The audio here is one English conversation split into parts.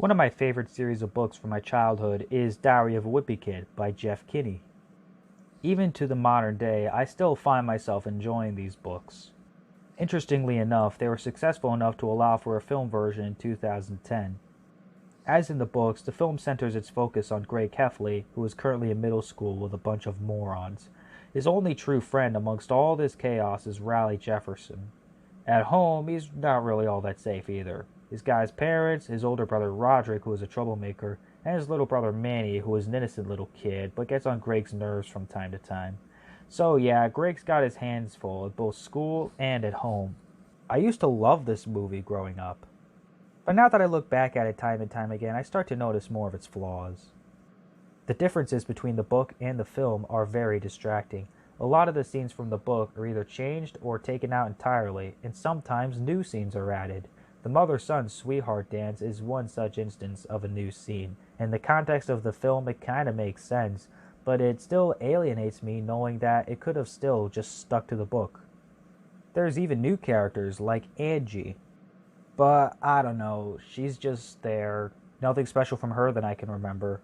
One of my favorite series of books from my childhood is Diary of a Wimpy Kid by Jeff Kinney. Even to the modern day, I still find myself enjoying these books. Interestingly enough, they were successful enough to allow for a film version in 2010. As in the books, the film centers its focus on Greg Heffley, who is currently in middle school with a bunch of morons. His only true friend amongst all this chaos is Raleigh Jefferson. At home, he's not really all that safe either. He's got his parents, his older brother Roderick, who is a troublemaker, and his little brother Manny, who is an innocent little kid, but gets on Greg's nerves from time to time. So yeah, Greg's got his hands full at both school and at home. I used to love this movie growing up. But now that I look back at it time and time again, I start to notice more of its flaws. The differences between the book and the film are very distracting. A lot of the scenes from the book are either changed or taken out entirely, and sometimes new scenes are added. The mother-son sweetheart dance is one such instance of a new scene. In the context of the film, it kind of makes sense, but it still alienates me knowing that it could have still just stuck to the book. There's even new characters like Angie, but I don't know, she's just there. Nothing special from her that I can remember.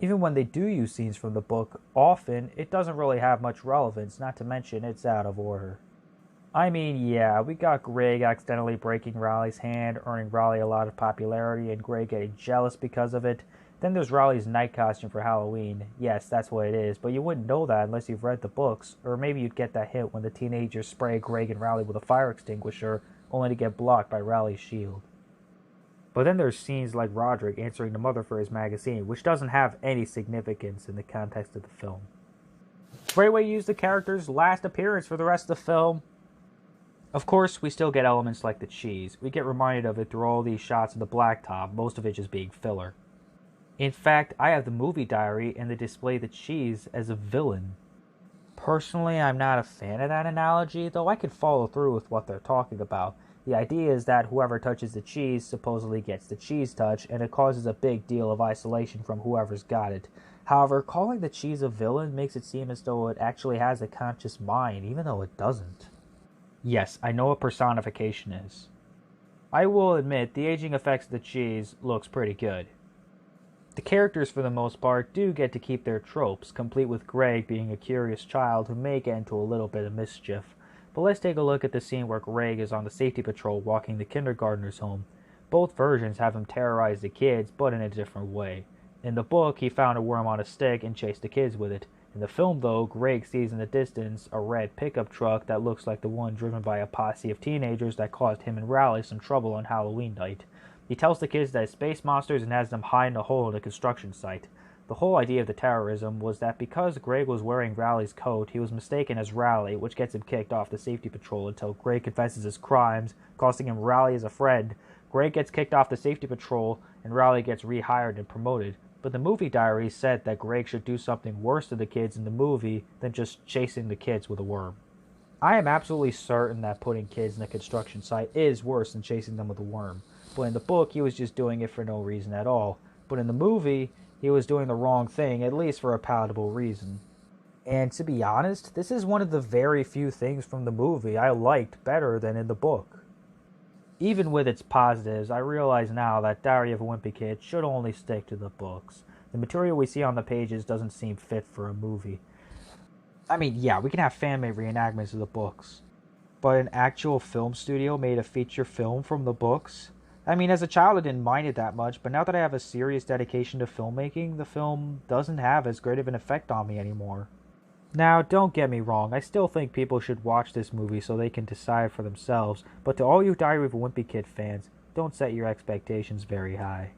Even when they do use scenes from the book, often it doesn't really have much relevance, not to mention it's out of order. I mean, yeah, we got Greg accidentally breaking Raleigh's hand, earning Raleigh a lot of popularity, and Greg getting jealous because of it. Then there's Raleigh's night costume for Halloween. Yes, that's what it is, but you wouldn't know that unless you've read the books, or maybe you'd get that hint when the teenagers spray Greg and Raleigh with a fire extinguisher, only to get blocked by Raleigh's shield. But then there's scenes like Roderick answering the mother for his magazine, which doesn't have any significance in the context of the film. Great way to use the character's last appearance for the rest of the film. Of course, we still get elements like the cheese. We get reminded of it through all these shots of the blacktop, most of it just being filler. In fact, I have the movie diary and they display the cheese as a villain. Personally, I'm not a fan of that analogy, though I can follow through with what they're talking about. The idea is that whoever touches the cheese supposedly gets the cheese touch, and it causes a big deal of isolation from whoever's got it. However, calling the cheese a villain makes it seem as though it actually has a conscious mind, even though it doesn't. Yes, I know what personification is. I will admit, the aging effects of the cheese looks pretty good. The characters, for the most part, do get to keep their tropes, complete with Greg being a curious child who may get into a little bit of mischief. But let's take a look at the scene where Greg is on the safety patrol walking the kindergartners home. Both versions have him terrorize the kids, but in a different way. In the book, he found a worm on a stick and chased the kids with it. In the film, though, Greg sees in the distance a red pickup truck that looks like the one driven by a posse of teenagers that caused him and Raleigh some trouble on Halloween night. He tells the kids that it's space monsters and has them hide in a hole in the construction site. The whole idea of the terrorism was that because Greg was wearing Raleigh's coat, he was mistaken as Raleigh, which gets him kicked off the safety patrol until Greg confesses his crimes, costing him Raleigh as a friend. Greg gets kicked off the safety patrol, and Raleigh gets rehired and promoted. But the movie diary said that Greg should do something worse to the kids in the movie than just chasing the kids with a worm. I am absolutely certain that putting kids in a construction site is worse than chasing them with a worm. But in the book, he was just doing it for no reason at all. But in the movie, he was doing the wrong thing, at least for a palatable reason. And to be honest, this is one of the very few things from the movie I liked better than in the book. Even with its positives, I realize now that Diary of a Wimpy Kid should only stick to the books. The material we see on the pages doesn't seem fit for a movie. I mean, yeah, we can have fan-made reenactments of the books, but an actual film studio made a feature film from the books? I mean, as a child I didn't mind it that much, but now that I have a serious dedication to filmmaking, the film doesn't have as great of an effect on me anymore. Now, don't get me wrong, I still think people should watch this movie so they can decide for themselves, but to all you Diary of a Wimpy Kid fans, don't set your expectations very high.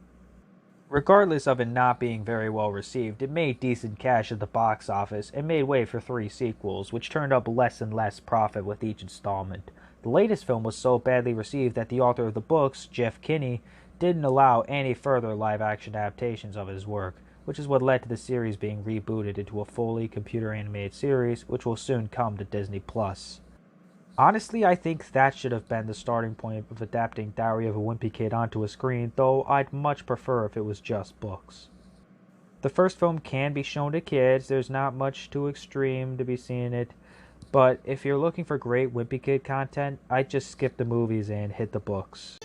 Regardless of it not being very well received, it made decent cash at the box office and made way for 3 sequels, which turned up less and less profit with each installment. The latest film was so badly received that the author of the books, Jeff Kinney, didn't allow any further live-action adaptations of his work, which is what led to the series being rebooted into a fully computer-animated series, which will soon come to Disney+. Honestly, I think that should have been the starting point of adapting Diary of a Wimpy Kid onto a screen, though I'd much prefer if it was just books. The first film can be shown to kids, there's not much too extreme to be seen in it, but if you're looking for great Wimpy Kid content, I'd just skip the movies and hit the books.